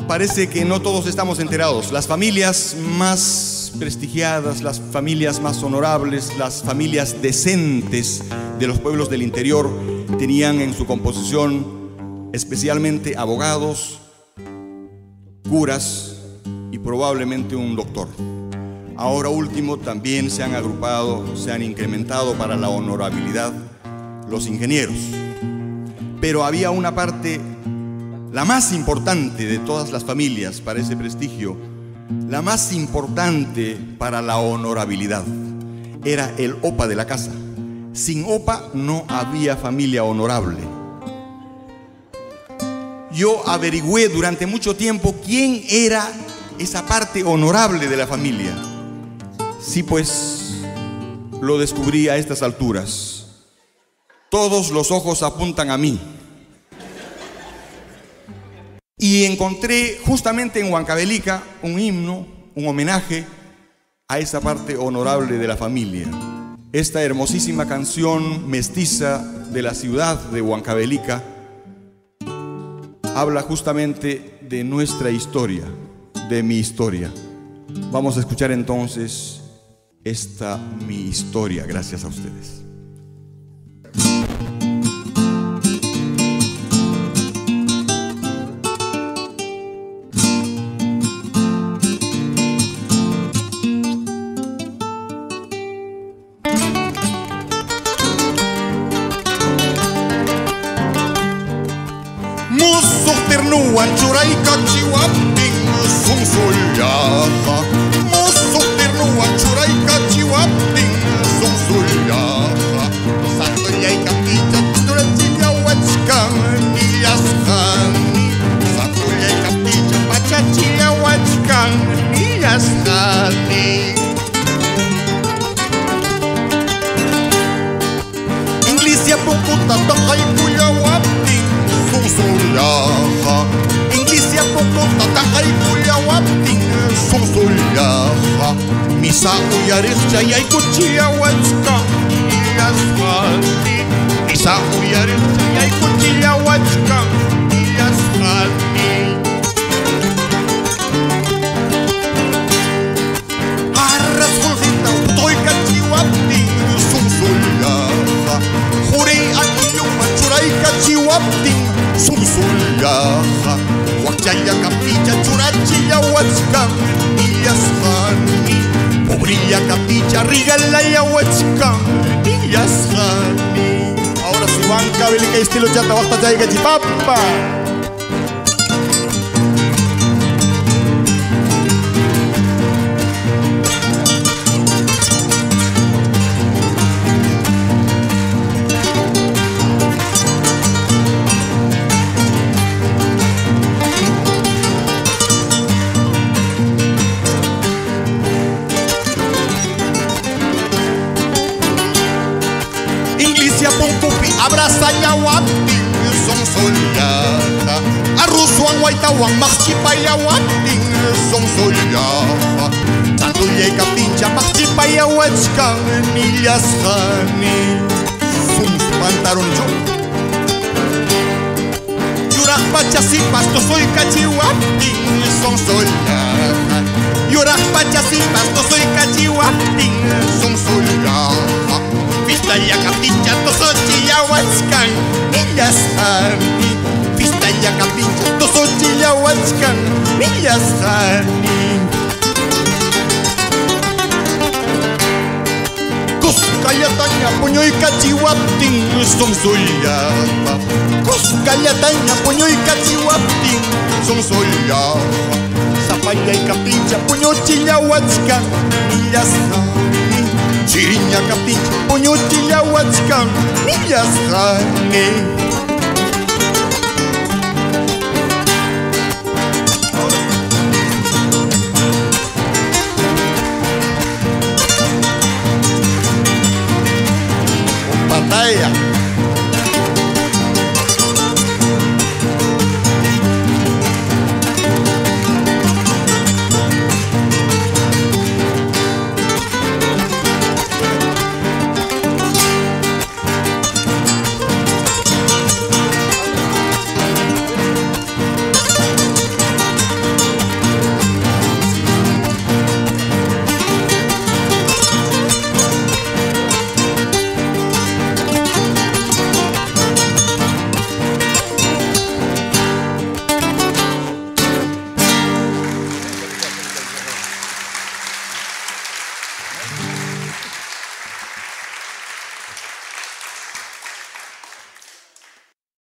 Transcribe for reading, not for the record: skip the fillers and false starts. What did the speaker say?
Parece que no todos estamos enterados. Las familias más prestigiadas, las familias más honorables, las familias decentes de los pueblos del interior tenían en su composición especialmente abogados, curas y probablemente un doctor. Ahora último también se han agrupado, se han incrementado para la honorabilidad los ingenieros. Pero había una parte, la más importante de todas las familias para ese prestigio, la más importante para la honorabilidad, era el opa de la casa. Sin opa no había familia honorable. Yo averigüé durante mucho tiempo quién era esa parte honorable de la familia. Sí, pues lo descubrí a estas alturas. Todos los ojos apuntan a mí. Y encontré justamente en Huancavelica un himno, un homenaje a esa parte honorable de la familia. Esta hermosísima canción mestiza de la ciudad de Huancavelica habla justamente de nuestra historia, de mi historia. Vamos a escuchar entonces esta mi historia, gracias a ustedes. Ternuan churay kachiwapting sungsulyaha. Muso ternuan churay kachiwapting sungsulyaha. Satulyay kapita turachillawachkan niyashani. Satulyay kapita pachachillawachkan niyashani. Inglisya puputa takay kuyawapting sungsulyaha. Inglisya puputa takay kuyawapting sungsulyaha. Misa uyarich chayay kuchillawachkan niyashani. Misa uyarich chayay kuchillawachkan niyashani. Arras hulhita utoy kachiwapting sungsulyaha. Hurey akiyuman churay kachiwapting sungsulyaha. Huachaya kapilla churachillawachkan niyashani. Pobrilla kapilla rigalayawachkan niyashani. Ahora sí, Huancavelica estilo chata basta chayga chipapa. Abrazayawapting songsolyaha. Arrusuan waitawan machipayawapting songsolyaha. Satulyay kapincha machipayawachkan niyashani. Sungspantaron yo. Yuraj pachasipas tosoy kachiwapting songsolyaha. Yuraj pachasipas tosoy kachiwapting songsolyaha. Pistalla kapincha tosochillawachkan niyashani. Pistalla kapincha tosochillawachkan niyashani. Kuskallataña puñoy kachiwapting songsolyaha. Kuskallataña puñoy kachiwapting songsolyaha. Sapallay kapincha puñochillawachkan niyashani. Chiriña kapincha puñochillawachkan niyashani.